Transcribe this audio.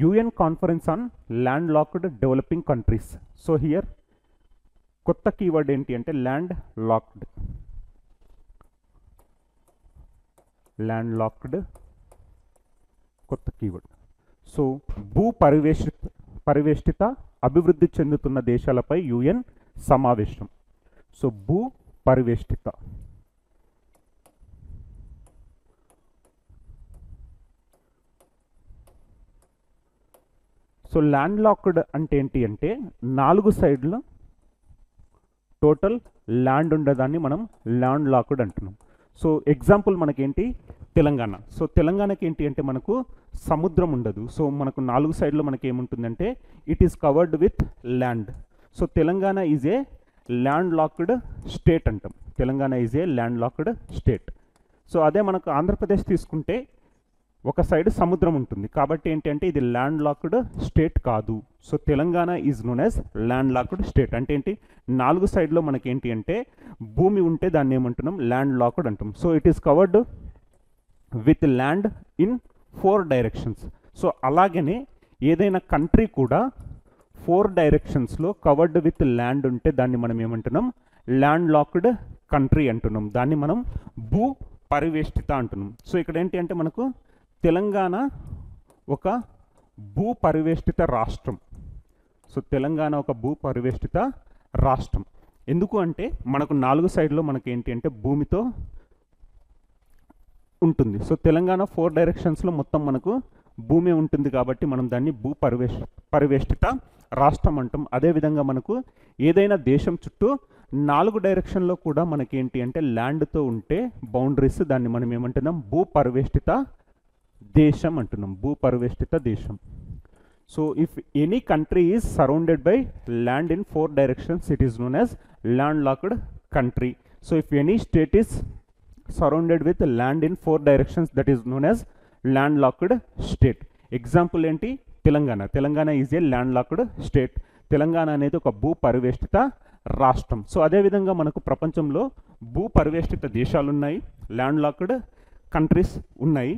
UN Conference on Landlocked Developing Countries. So here కొత్త keyword ఏంటి అంటే ల్యాండ్ లాక్డ్ కొత్త కీవర్డ్. సో భూ పరివేష్టిత అభివృద్ధి చెందుతున్న దేశాలపై UN సమావేశం. సో భూ పరివేష్టిత. సో ల్యాండ్ లాక్డ్ అంటే ఏంటి అంటే 4 సైడ్లు టోటల్ ల్యాండ్ ఉండదాన్ని మనం ల్యాండ్ లాక్డ్ అంటున్నాం. సో ఎగ్జాంపుల్ మనకేంటి తెలంగాణ. సో తెలంగాణకి ఏంటి అంటే మనకు సముద్రం ఉండదు. సో మనకు 4 సైడ్లో మనకి ఏముంటుందంటే it is covered with land. So Telangana is a landlocked state అంటాం. Telangana is a landlocked state. So అదే మనకు ఆంధ్రప్రదేశ్ తీసుకుంటే ఒక సైడ్ సముద్రం ఉంటుంది కాబట్టి ఏంటి అంటే ఇది ల్యాండ్ లాక్డ్ స్టేట్ కాదు. So Telangana is known as landlocked state. అంటే ఏంటి 4 సైడ్లో మనకి ఏంటి అంటే భూమి ఉంటే దాన్ని ఏమంటున్నాం ల్యాండ్ లాక్డ్ అంటాం. So it is covered with land in 4 directions. So అలాగనే ఏదైనా కంట్రీ కూడా 4 డైరెక్షన్స్లో కవర్డ్ విత్ ల్యాండ్ ఉంటే దాన్ని మనం ఏమంటున్నాం ల్యాండ్ లాక్డ్ కంట్రీ అంటున్నాం. దాన్ని మనం భూ పరివేష్టిత అంటున్నాం. సో ఇక్కడ ఏంటి అంటే మనకు తెలంగాణ ఒక భూ పరివేష్టిత రాష్ట్రం. సో తెలంగాణ ఒక భూ పరివేష్టిత రాష్ట్రం. ఎందుకు అంటే మనకు 4 సైడ్లో మనకి ఏంటి అంటే భూమితో ఉంటుంది. సో తెలంగాణ 4 డైరెక్షన్స్లో మొత్తం మనకు భూమి ఉంటుంది కాబట్టి మనం దాన్ని భూ పరివేష్టిత రాష్ట్రం అంటాం. అదేవిధంగా మనకు ఏదైనా దేశం చుట్టూ 4 డైరెక్షన్లో కూడా మనకి ఏంటి అంటే ల్యాండ్తో ఉంటే బౌండరీస్ దాన్ని మనం ఏమంటున్నాం భూ పరివేష్టిత దేశం అంటున్నాం. భూ పరివేష్టిత దేశం. So if any country is surrounded by land in 4 directions it is known as landlocked country. So if any state is surrounded with land in 4 directions that is known as landlocked state. Example ఏంటి Telangana. Telangana is a landlocked state. Telangana అనేది ఒక భూ పరివేష్టిత రాష్ట్రం. So అదేవిధంగా మనకు ప్రపంచంలో భూ పరివేష్టిత దేశాలు ఉన్నాయి, ల్యాండ్ లాక్డ్ కంట్రీస్ ఉన్నాయి.